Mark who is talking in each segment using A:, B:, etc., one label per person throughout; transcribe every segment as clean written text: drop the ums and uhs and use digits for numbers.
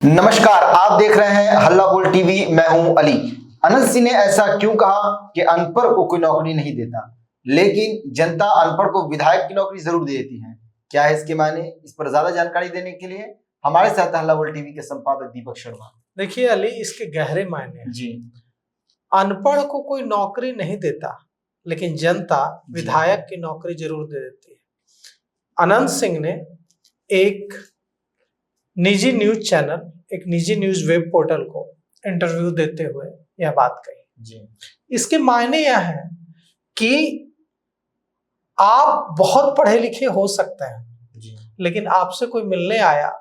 A: नमस्कार, आप देख रहे हैं हल्ला बोल टीवी। मैं हूं अली। अनंत सिंह ने ऐसा क्यों कहा कि अनपढ़ को कोई नौकरी नहीं देता, लेकिन जनता अनपढ़ को विधायक की नौकरी जरूर दे देती है। क्या है इसके मायने? इस पर ज्यादा जानकारी देने के लिए हमारे साथ हल्ला बोल टीवी के संपादक दीपक शर्मा।
B: देखिए अली, इसके गहरे मायने हैं।
A: जी,
B: अनपढ़ को कोई नौकरी नहीं देता, लेकिन जनता विधायक की नौकरी जरूर दे देती है। अनंत सिंह ने एक निजी न्यूज चैनल, एक निजी न्यूज वेब पोर्टल को इंटरव्यू देते हुए यह बात कही।
A: जी,
B: इसके मायने यह है कि आप बहुत पढ़े लिखे हो सकते हैं,
A: जी,
B: लेकिन आपसे कोई मिलने आया,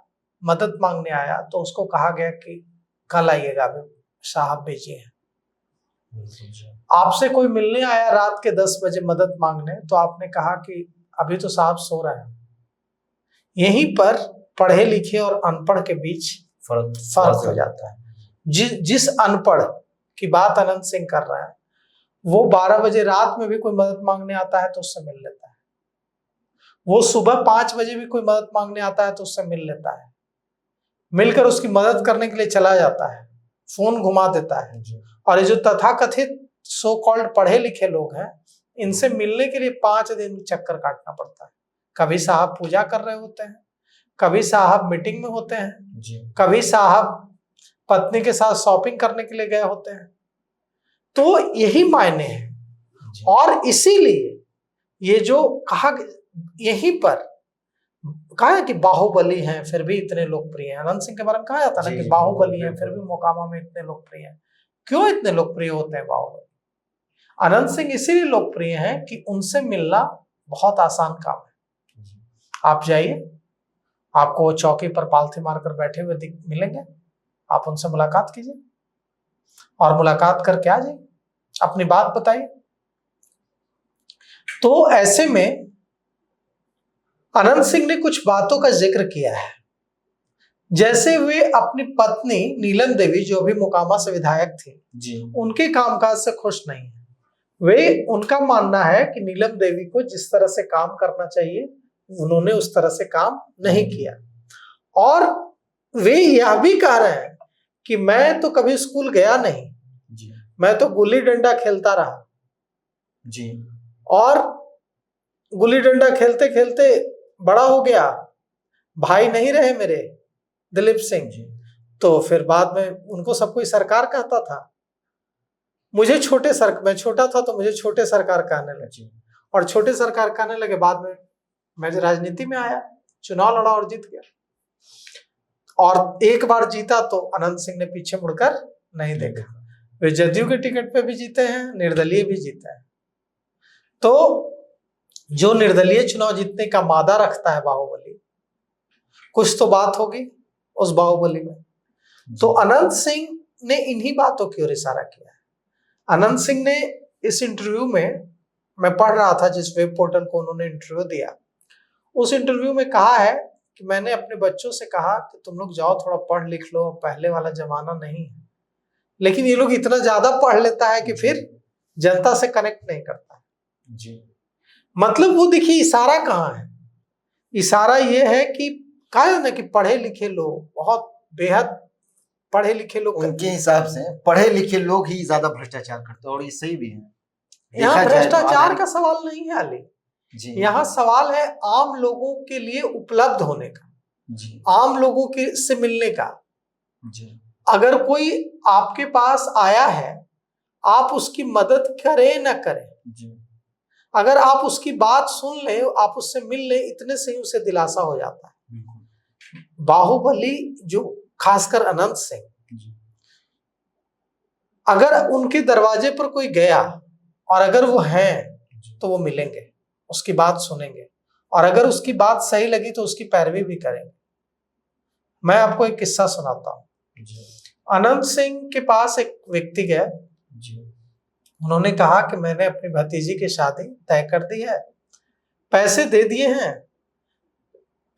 B: मदद मांगने आया, तो उसको कहा गया कि कल आइएगा, साहब भेजिए हैं। आपसे कोई मिलने आया रात के 10 बजे मदद मांगने, तो आपने कहा कि अभी तो साहब सो रहे हैं। यहीं पर पढ़े लिखे और अनपढ़ के बीच फर्क हो जाता है। जिस अनपढ़ की बात अनंत सिंह कर रहा है, वो 12 बजे रात में भी कोई मदद मांगने आता है तो उससे मिल लेता है। वो सुबह 5 बजे भी कोई मदद मांगने आता है तो उससे मिल लेता है, मिलकर उसकी मदद करने के लिए चला जाता है, फोन घुमा देता है। और ये जो तथाकथित सो कॉल्ड पढ़े लिखे लोग हैं, इनसे मिलने के लिए 5 दिन चक्कर काटना पड़ता है। कभी साहब पूजा कर रहे होते हैं, कभी साहब मीटिंग में होते हैं, कभी साहब पत्नी के साथ शॉपिंग करने के लिए गए होते हैं। तो यही मायने हैं। और इसीलिए ये जो कहा, यहीं पर कहा है कि बाहुबली हैं फिर भी इतने लोकप्रिय हैं। अनंत सिंह के बारे में कहा जाता है ना कि बाहुबली हैं फिर भी मोकामा में इतने लोकप्रिय हैं। क्यों इतने लोकप्रिय होते हैं बाहुबली? अनंत सिंह इसीलिए लोकप्रिय हैं कि उनसे मिलना बहुत आसान काम है। आप जाइए, आपको वो चौकी पर पालथी मारकर बैठे हुए मिलेंगे, आप उनसे मुलाकात कीजिए और मुलाकात करके आ जाइए, अपनी बात बताइए। तो ऐसे में अनंत सिंह ने कुछ बातों का जिक्र किया है, जैसे वे अपनी पत्नी नीलम देवी, जो भी मोकामा से विधायक थी, उनके कामकाज से खुश नहीं है। उनका मानना है कि नीलम देवी को जिस तरह से काम करना चाहिए, उन्होंने उस तरह से काम नहीं किया। और वे यह भी कह रहे हैं कि मैं तो कभी स्कूल गया नहीं, मैं तो गुल्ली डंडा खेलता रहा जी, और गुल्ली डंडा खेलते खेलते बड़ा हो गया। भाई नहीं रहे मेरे दिलीप सिंह, तो फिर बाद में उनको सब कोई सरकार कहता था। मैं छोटा था तो मुझे छोटे सरकार कहने लगे, और छोटे सरकार कहने लगे। बाद में मैं राजनीति में आया, चुनाव लड़ा और जीत गया। और एक बार जीता तो अनंत सिंह ने पीछे मुड़कर नहीं देखा। वे जदयू के टिकट पे भी जीते हैं, निर्दलीय भी जीते हैं। तो जो निर्दलीय चुनाव जीतने का मादा रखता है बाहुबली, कुछ तो बात होगी उस बाहुबली में। तो अनंत सिंह ने इन्हीं बातों की ओर इशारा किया है। अनंत सिंह ने इस इंटरव्यू में, मैं पढ़ रहा था जिस वेब पोर्टल को उन्होंने इंटरव्यू दिया, उस इंटरव्यू में कहा है कि मैंने अपने बच्चों से कहा कि तुम लोग जाओ थोड़ा पढ़ लिख लो, पहले वाला जमाना नहीं है। लेकिन ये लोग इतना ज्यादा पढ़ लेता है कि फिर जनता से कनेक्ट नहीं करता जी। मतलब वो देखिए इशारा कहाँ है? इशारा ये है कि कहा है ना कि पढ़े लिखे लोग, बहुत बेहद पढ़े लिखे लोग,
A: उनके हिसाब से पढ़े लिखे लोग ही ज्यादा भ्रष्टाचार करते हैं, और ये सही भी है।
B: यहाँ भ्रष्टाचार का सवाल नहीं है अली जी, यहाँ सवाल है आम लोगों के लिए उपलब्ध होने का जी, आम लोगों के से मिलने का जी। अगर कोई आपके पास आया है, आप उसकी मदद करें ना करें जी, अगर आप उसकी बात सुन ले, आप उससे मिल ले, इतने से ही उसे दिलासा हो जाता है। बाहुबली जो खासकर अनंत सिंह, अगर उनके दरवाजे पर कोई गया और अगर वो हैं तो वो मिलेंगे, उसकी बात सुनेंगे, और अगर उसकी बात सही लगी तो उसकी पैरवी भी करेंगे। मैं आपको एक किस्सा सुनाता हूँ। अनंत सिंह के पास एक व्यक्ति गया, उन्होंने कहा कि मैंने अपनी भतीजी की शादी तय कर दी है, पैसे दे दिए हैं।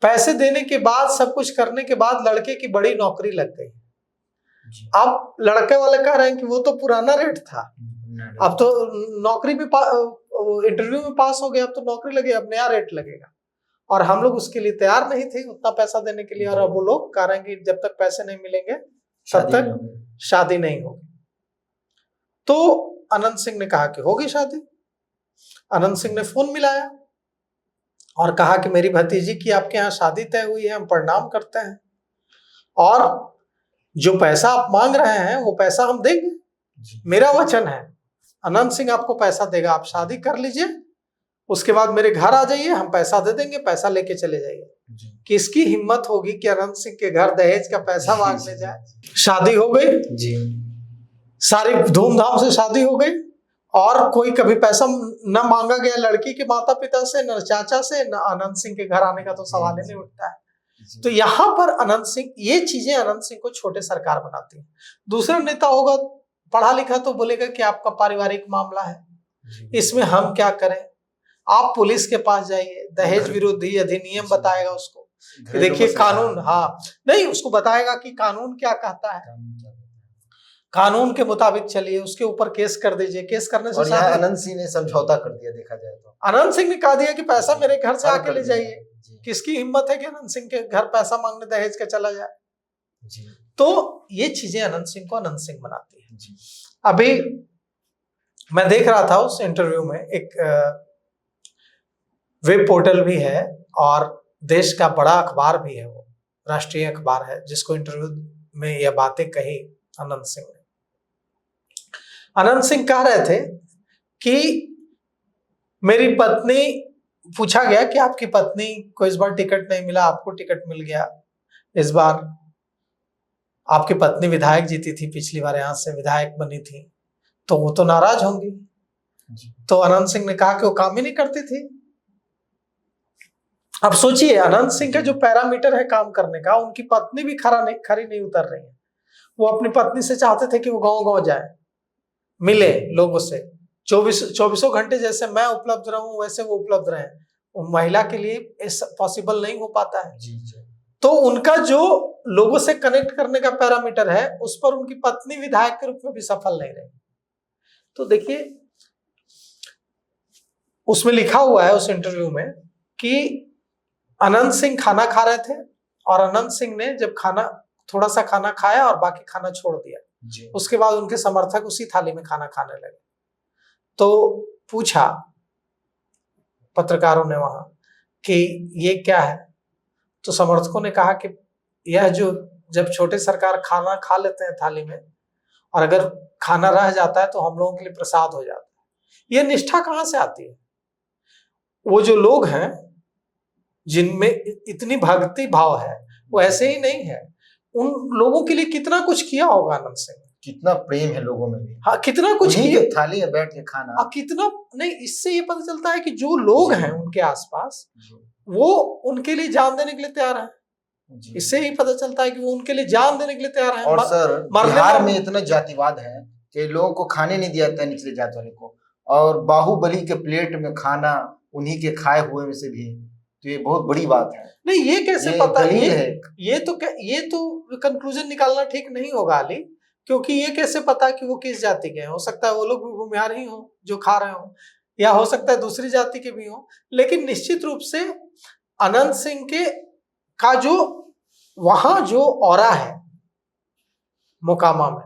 B: पैसे देने के बाद, सब कुछ करने के बाद लड़के की बड़ी नौकरी लग गई। अब लड़के वाले कह रहे हैं कि वो तो पुराना रेट था, अब तो नौकरी भी इंटरव्यू में पास हो गया, अब तो नौकरी लगे, अब नया रेट लगेगा। और हम लोग उसके लिए तैयार नहीं थे उतना पैसा देने के लिए, और अब वो लोग कह रहे हैं कि जब तक पैसे नहीं मिलेंगे तब तक शादी नहीं होगी। तो अनंत सिंह ने कहा कि होगी शादी। अनंत सिंह ने फोन मिलाया और कहा कि मेरी भतीजी की आपके यहाँ शादी तय हुई है, हम प्रणाम करते हैं, और जो पैसा आप मांग रहे हैं वो पैसा हम देंगे, मेरा वचन है, अनंत सिंह आपको पैसा देगा, आप शादी कर लीजिए, उसके बाद मेरे घर आ जाइए, हम पैसा दे देंगे, पैसा लेके चले जाइए। किसकी हिम्मत होगी कि अनंत सिंह के घर दहेज का पैसा मांगने जाए। शादी हो गई जी, सारी धूमधाम से शादी हो गई, और कोई कभी पैसा न मांगा गया लड़की के माता पिता से, न चाचा से, न अनंत सिंह के घर आने का तो सवाल ही नहीं उठता है। तो यहाँ पर अनंत सिंह, ये चीजें अनंत सिंह को छोटे सरकार बनाती है। दूसरा नेता होगा पढ़ा लिखा तो बोलेगा कि आपका पारिवारिक मामला है, इसमें हम क्या करें, आप पुलिस के पास जाइए, दहेज विरोधी अधिनियम बताएगा उसको, देखिए कानून, हाँ नहीं, उसको बताएगा कि कानून क्या कहता है, कानून के मुताबिक चलिए, उसके ऊपर केस कर दीजिए, केस करने से
A: अनंत सिंह ने समझौता कर दिया, देखा जाए तो
B: अनंत सिंह ने कहा दिया कि पैसा मेरे घर से आके ले जाइए। किसकी हिम्मत है कि अनंत सिंह के घर पैसा मांगने दहेज का चला जाए जी। तो ये चीजें अनंत सिंह को अनंत सिंह बनाती है जी। अभी मैं देख रहा था उस इंटरव्यू में, एक वेब पोर्टल भी है और देश का बड़ा अखबार भी है, वो राष्ट्रीय अखबार है, जिसको इंटरव्यू में यह बातें कही अनंत सिंह ने। अनंत सिंह कह रहे थे कि मेरी पत्नी, पूछा गया कि आपकी पत्नी को इस बार टिकट नहीं मिला, आपको टिकट मिल गया, इस बार आपकी पत्नी विधायक जीती थी, पिछली बार यहाँ से विधायक बनी थी, तो वो तो नाराज होंगी। तो अनंत सिंह ने कहा कि वो काम ही नहीं करती थी। अब सोचिए, अनंत सिंह का जो पैरामीटर है काम करने का, उनकी पत्नी भी खरी नहीं उतर रही है। वो अपनी पत्नी से चाहते थे कि वो गांव-गांव जाए, मिले लोगों से, 24 घंटे जैसे मैं उपलब्ध रहूं वैसे वो उपलब्ध रहे। महिला के लिए पॉसिबल नहीं हो पाता है जी। तो उनका जो लोगों से कनेक्ट करने का पैरामीटर है, उस पर उनकी पत्नी विधायक के रूप में भी सफल नहीं रही। तो देखिए, उसमें लिखा हुआ है उस इंटरव्यू में कि अनंत सिंह खाना खा रहे थे, और अनंत सिंह ने जब थोड़ा सा खाना खाया और बाकी खाना छोड़ दिया जी। उसके बाद उनके समर्थक उसी थाली में खाना खाने लगे। तो पूछा पत्रकारों ने वहां कि ये क्या है, तो समर्थकों ने कहा कि यह जो जब छोटे सरकार खाना खा लेते हैं थाली में, और अगर खाना रह जाता है तो हम लोगों के लिए प्रसाद हो जाता है। यह निष्ठा कहाँ से आती है? वो जो लोग हैं जिनमें इतनी भक्ति भाव है, वो ऐसे ही नहीं है। उन लोगों के लिए कितना कुछ किया होगा अनंत सिंह,
A: कितना प्रेम है लोगों में भी,
B: हाँ कितना कुछ किया,
A: थाली में बैठ के खाना,
B: कितना नहीं। इससे ये पता चलता है कि जो लोग हैं उनके आसपास, वो उनके लिए जान देने के लिए तैयार है। इससे ही पता चलता है कि वो उनके लिए जान देने के लिए तैयार है।
A: और सर, बिहार में इतना जातिवाद है कि लोगों को खाने नहीं दिया जाता है, निचले जाति वाले को, और बाहुबली के प्लेट में खाना उन्हीं के खाए हुए में से भी, तो ये बहुत बड़ी बात है। नहीं, ये कैसे पता है? ये तो कंक्लूजन निकालना ठीक नहीं होगा अली, क्योंकि ये कैसे पता कि वो किस जाति के हैं? हो सकता है वो लोग भी भूमिहार ही हो जो खा रहे हो, या हो सकता है दूसरी जाति के भी हो। लेकिन निश्चित रूप से अनंत सिंह के का जो वहां जो ऑरा है मोकामा में,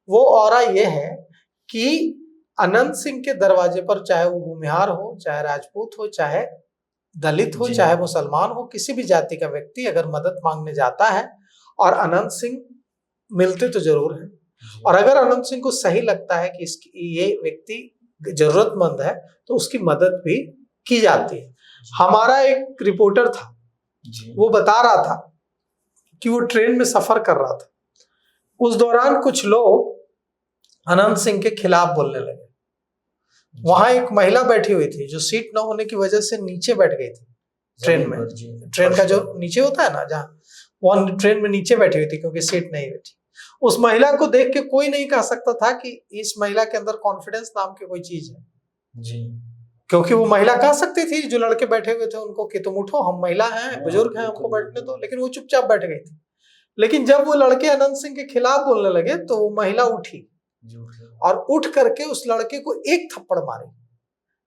A: वो ऑरा ये है कि अनंत सिंह के दरवाजे पर, चाहे वो भूमिहार हो, चाहे राजपूत हो, चाहे दलित हो, चाहे मुसलमान हो, किसी भी जाति का व्यक्ति अगर मदद मांगने जाता है, और अनंत सिंह मिलते तो जरूर हैं, और अगर अनंत सिंह को सही लगता है कि ये व्यक्ति जरूरतमंद है, तो उसकी मदद भी की जाती है। हमारा एक रिपोर्टर था, वो बता रहा था कि वो ट्रेन में सफर कर रहा था, उस दौरान कुछ लोग अनंत सिंह के खिलाफ बोलने लगे। वहां एक महिला बैठी हुई थी जो सीट न होने की वजह से नीचे बैठ गई थी ट्रेन में। ट्रेन का जो नीचे होता है ना, जहाँ, वो ट्रेन में नीचे बैठी हुई थी क्योंकि सीट नहीं बैठी। उस महिला को देख के कोई नहीं कह सकता था कि इस महिला के अंदर कॉन्फिडेंस नाम की कोई चीज है जी, क्योंकि वो महिला कह सकती थी जो लड़के बैठे हुए थे उनको कि तुम उठो, हम महिला हैं, बुजुर्ग हैं, हमको बैठने दो, लेकिन वो चुपचाप बैठ गई थी। लेकिन जब वो लड़के अनंत सिंह के खिलाफ बोलने लगे तो वो महिला उठी और उठ करके उस लड़के को एक थप्पड़ मारी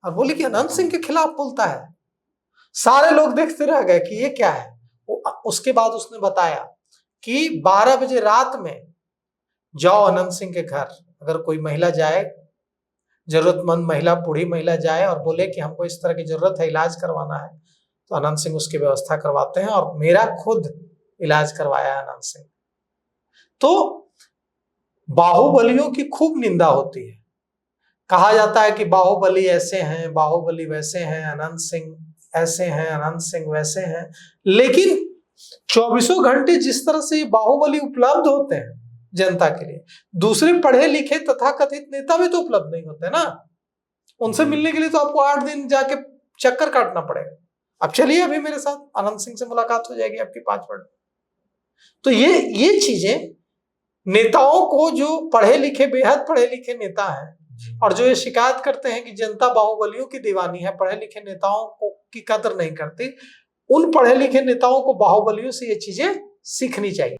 A: और बोली कि अनंत सिंह के खिलाफ बोलता है,
B: सारे लोग देखते रह गए कि ये क्या है। उसके बाद उसने बताया कि 12 बजे रात में जाओ अनंत सिंह के घर, अगर कोई महिला जाए, जरूरतमंद महिला, बूढ़ी महिला जाए और बोले कि हमको इस तरह की जरूरत है, इलाज करवाना है, तो अनंत सिंह उसकी व्यवस्था करवाते हैं। और मेरा खुद इलाज करवाया है अनंत सिंह। तो बाहुबलियों की खूब निंदा होती है, कहा जाता है कि बाहुबली ऐसे हैं, बाहुबली वैसे हैं, अनंत सिंह ऐसे हैं, अनंत सिंह वैसे हैं। लेकिन 24 घंटे जिस तरह से बाहुबली उपलब्ध होते हैं जनता के लिए, दूसरे पढ़े लिखे तथाकथित नेता भी तो उपलब्ध नहीं होते ना। उनसे मिलने के लिए तो आपको 8 दिन जाके चक्कर काटना पड़ेगा। अब चलिए, अभी मेरे साथ अनंत सिंह से मुलाकात हो जाएगी आपकी 5 मिनट। तो ये चीजें नेताओं को, जो पढ़े लिखे, बेहद पढ़े लिखे नेता हैं और जो ये शिकायत करते हैं कि जनता बाहुबलियों की दीवानी है, पढ़े लिखे नेताओं को की कदर नहीं करती, उन पढ़े लिखे नेताओं को बाहुबलियों से ये चीजें सीखनी चाहिए।